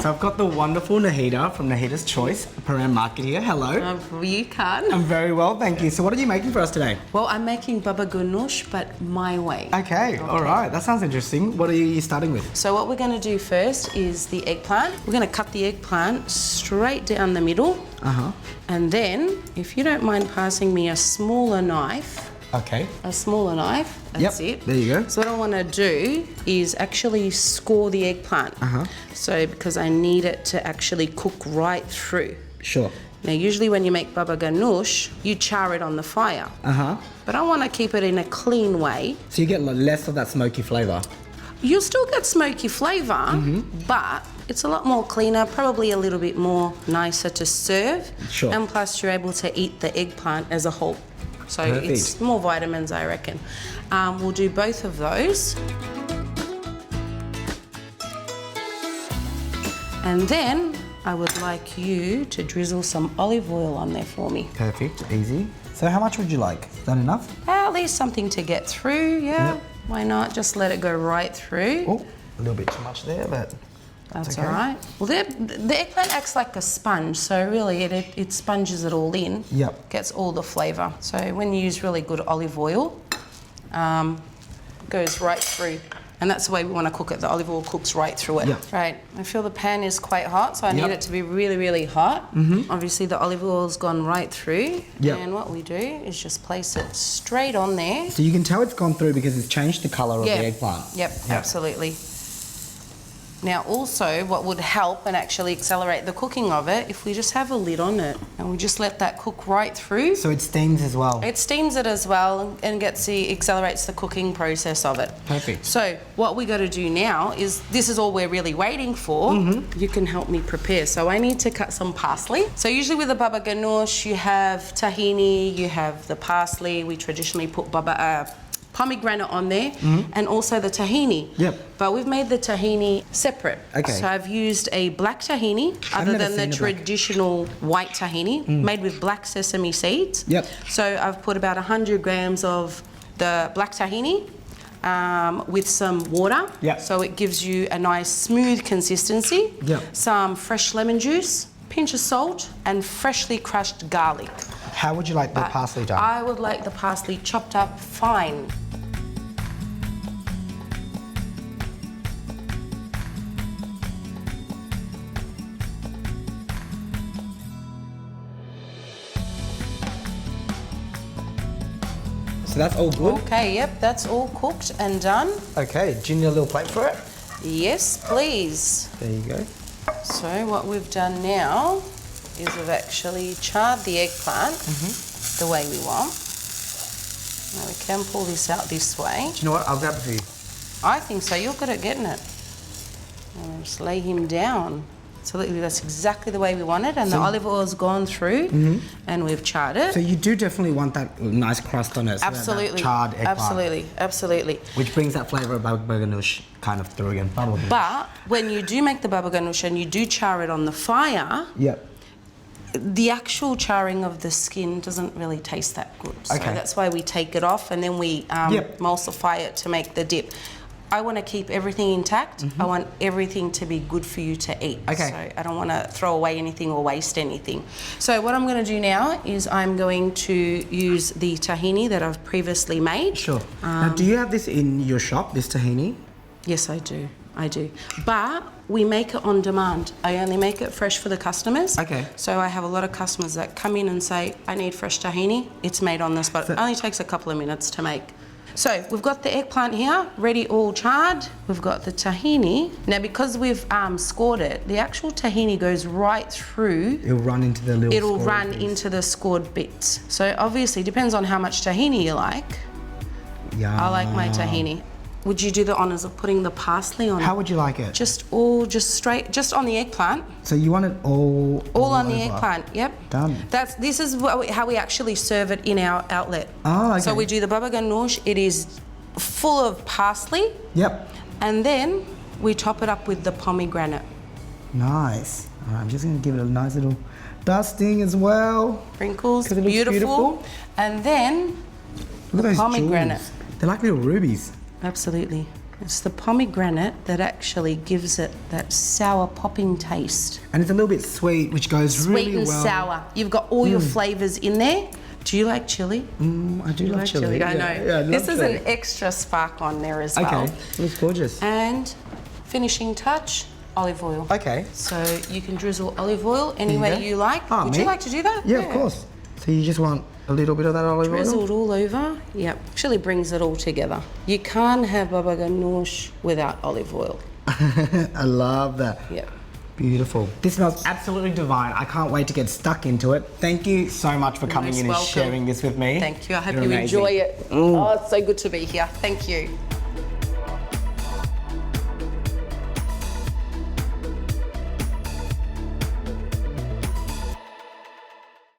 So I've got the wonderful Naheda from Naheda's Choice, Paran Market here. Hello. You can. I'm very well, thank you. So what are you making for us today? Well, I'm making Baba Ganoush, but my way. Okay, all right. That sounds interesting. What are you starting with? So what we're going to do first is the eggplant. We're going to cut the eggplant straight down the middle. And then, if you don't mind passing me a smaller knife. Okay. A smaller knife. That's it. There you go. So what I want to do is actually score the eggplant. So because I need it to actually cook right through. Sure. Now usually when you make Baba Ganoush, you char it on the fire. But I want to keep it in a clean way. So you get less of that smoky flavour. You'll still get smoky flavour, but it's a lot more cleaner, probably a little bit more nicer to serve. Sure. And plus you're able to eat the eggplant as a whole. So Perfect. It's more vitamins, I reckon. We'll do both of those. And then I would like you to drizzle some olive oil on there for me. Perfect, easy. So how much would you like? Is that enough? At least something to get through, yeah. Why not? Just let it go right through. Oh, a little bit too much there, but that's okay. all right. Well, the eggplant acts like a sponge, so really it sponges it all in. Yep. Gets all the flavour. So when you use really good olive oil, goes right through. And that's the way we want to cook it. The olive oil cooks right through it. Yep. Right. I feel the pan is quite hot, so I need it to be really, really hot. Obviously, the olive oil's gone right through. Yep. And what we do is just place it straight on there. So you can tell it's gone through because it's changed the colour of the eggplant. Yep, absolutely. Now also what would help and actually accelerate the cooking of it, if we just have a lid on it and we just let that cook right through. So it steams as well? It steams it as well and accelerates the cooking process of it. Perfect. So what we got to do now is, this is all we're really waiting for. You can help me prepare. So I need to cut some parsley. So usually with a Baba Ganoush you have tahini, you have the parsley. We traditionally put pomegranate on there, and also the tahini. Yep. But we've made the tahini separate. Okay. So I've used a black tahini, other than the traditional white tahini, made with black sesame seeds. Yep. So I've put about 100 grams of the black tahini with some water. Yep. So it gives you a nice smooth consistency. Yep. Some fresh lemon juice, pinch of salt, and freshly crushed garlic. How would you like the parsley done? I would like the parsley chopped up fine. So that's all good? Okay, yep, that's all cooked and done. Okay, do you need a little plate for it? Yes, please. There you go. So what we've done now is we've actually charred the eggplant the way we want. Now we can pull this out this way. Do you know what? I'll grab it for you. I think so, you're good at getting it. And we'll just lay him down. So that's exactly the way we want it, and the olive oil's gone through, and we've charred it. So you do definitely want that nice crust on it. So Absolutely. That charred eggplant. Absolutely, absolutely. Which brings that flavour of Baba Ganoush kind of through again. But when you do make the Baba Ganoush and you do char it on the fire, the actual charring of the skin doesn't really taste that good. So that's why we take it off and then we emulsify it to make the dip. I want to keep everything intact. I want everything to be good for you to eat. So I don't want to throw away anything or waste anything. So what I'm going to do now is I'm going to use the tahini that I've previously made. Sure. Now, do you have this in your shop, this tahini? Yes, I do. I do. But we make it on demand. I only make it fresh for the customers. Okay. So I have a lot of customers that come in and say, I need fresh tahini. It's made on the spot. It only takes a couple of minutes to make. So we've got the eggplant here, ready all charred. We've got the tahini. Now because we've scored it, the actual tahini goes right through. It'll run into the little It'll run into the scored bits. So obviously, depends on how much tahini you like. Yeah. I like my tahini. Would you do the honours of putting the parsley on? How would you like it? Just straight, just on the eggplant. So you want it all on the over. eggplant, yep. Done. This is how we actually serve it in our outlet. Oh, okay. So we do the Baba Ganoush, it is full of parsley. Yep. And then we top it up with the pomegranate. Nice. All right, I'm just going to give it a nice little dusting as well. Sprinkles, It looks beautiful. And then Look at those pomegranate. jewels. They're like little rubies. Absolutely. It's the pomegranate that actually gives it that sour popping taste. And it's a little bit sweet, which goes really well. Sweet and sour. You've got all your flavours in there. Do you like chili? I do like chili. I know. Yeah, this is an extra spark on there as well. Okay, looks gorgeous. And finishing touch, olive oil. Okay. So you can drizzle olive oil any way you like. Oh, Would you like to do that? Yeah, of course. So you just want a little bit of that olive oil? Drizzled all over. Yep. Actually brings it all together. You can't have baba ganoush without olive oil. I love that. Yep. Beautiful. This smells absolutely divine. I can't wait to get stuck into it. Thank you so much for coming in and sharing this with me. Thank you. I hope you enjoy it. Oh, it's so good to be here. Thank you.